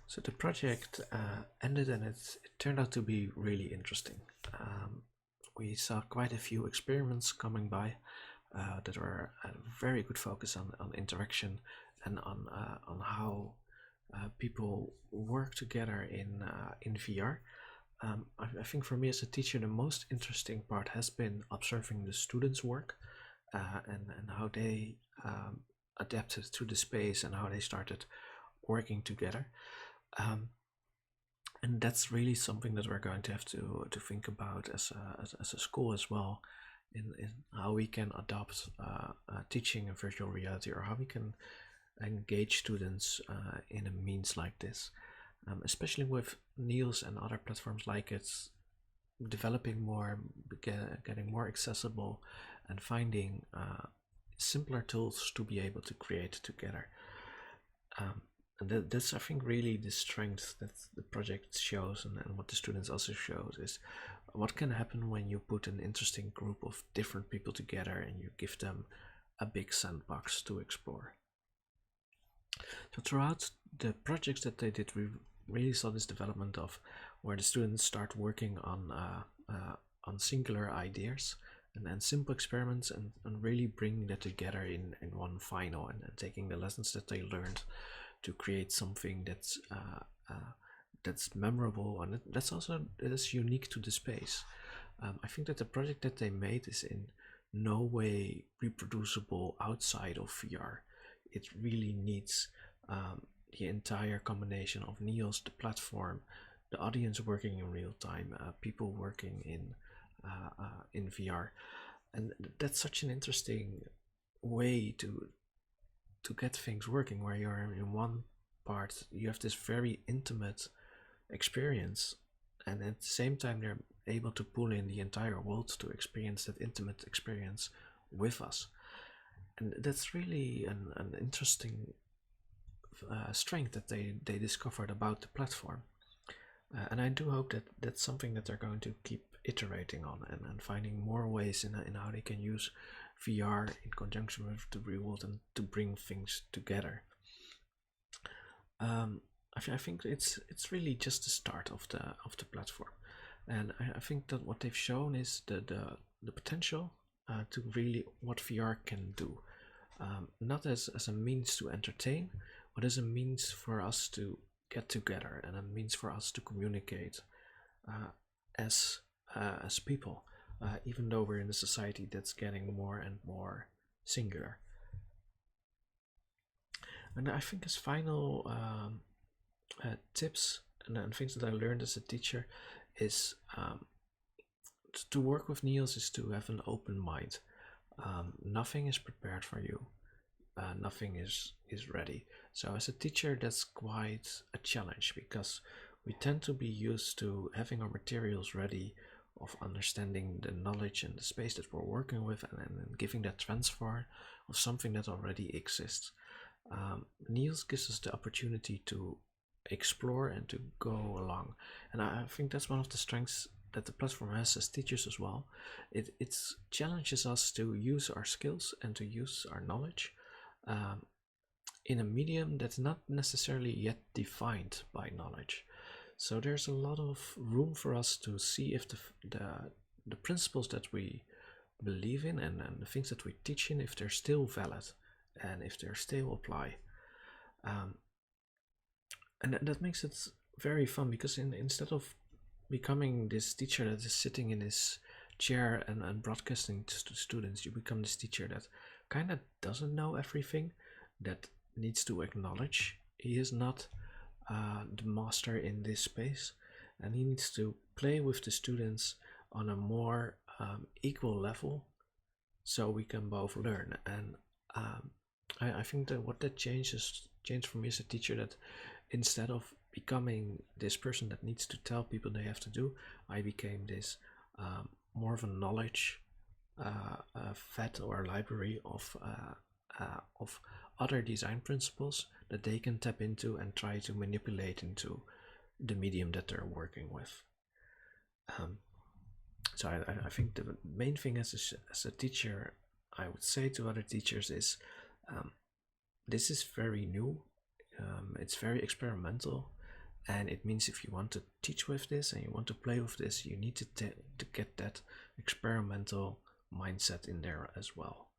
So the project ended, and it turned out to be really interesting. We saw quite a few experiments coming by that were a very good focus on interaction and on how people work together in VR. I think for me as a teacher, the most interesting part has been observing the students' work and how they adapted to the space and how they started working together. Um, and that's really something that we're going to have to think about as a school as well, in how we can adopt teaching in virtual reality, or how we can engage students in a means like this, especially with Niels and other platforms like it's developing more, getting more accessible, and finding simpler tools to be able to create together. And that's, I think, really the strength that the project shows, and what the students also shows is what can happen when you put an interesting group of different people together and you give them a big sandbox to explore. So throughout the projects that they did, we really saw this development of where the students start working on singular ideas and simple experiments, and really bringing that together in one final, and taking the lessons that they learned to create something that's memorable, and that's unique to the space. I think that the project that they made is in no way reproducible outside of VR. It really needs the entire combination of Niels, the platform, the audience working in real time, people working in VR, and that's such an interesting way to get things working, where you're in one part, you have this very intimate experience, and at the same time they're able to pull in the entire world to experience that intimate experience with us. And that's really an interesting strength that they discovered about the platform. And I do hope that that's something that they're going to keep iterating on, and finding more ways in how they can use VR in conjunction with the real world, and to bring things together. I think it's really just the start of the platform, and I think that what they've shown is the potential to really what VR can do, not as a means to entertain, but as a means for us to get together, and a means for us to communicate as people, even though we're in a society that's getting more and more singular. And I think as final tips and things that I learned as a teacher is, to work with Niels is to have an open mind. Nothing is prepared for you. Nothing is ready. So as a teacher, that's quite a challenge, because we tend to be used to having our materials ready, of understanding the knowledge and the space that we're working with, and giving that transfer of something that already exists. Niels gives us the opportunity to explore and to go along, and I think that's one of the strengths that the platform has as teachers as well. It challenges us to use our skills and to use our knowledge in a medium that's not necessarily yet defined by knowledge. So there's a lot of room for us to see if the principles that we believe in, and the things that we teach in, if they're still valid, and if they're still apply. Um, and that makes it very fun, because instead of becoming this teacher that is sitting in his chair and broadcasting to students, you become this teacher that kind of doesn't know everything, that needs to acknowledge he is not the master in this space, and he needs to play with the students on a more equal level, so we can both learn. And I think that what that changed for me as a teacher, that instead of becoming this person that needs to tell people they have to do, I became this more of a knowledge vat, or library of other design principles that they can tap into and try to manipulate into the medium that they're working with. So I think the main thing as a teacher, I would say to other teachers is, this is very new. It's very experimental, and it means if you want to teach with this and you want to play with this, you need to get that experimental mindset in there as well.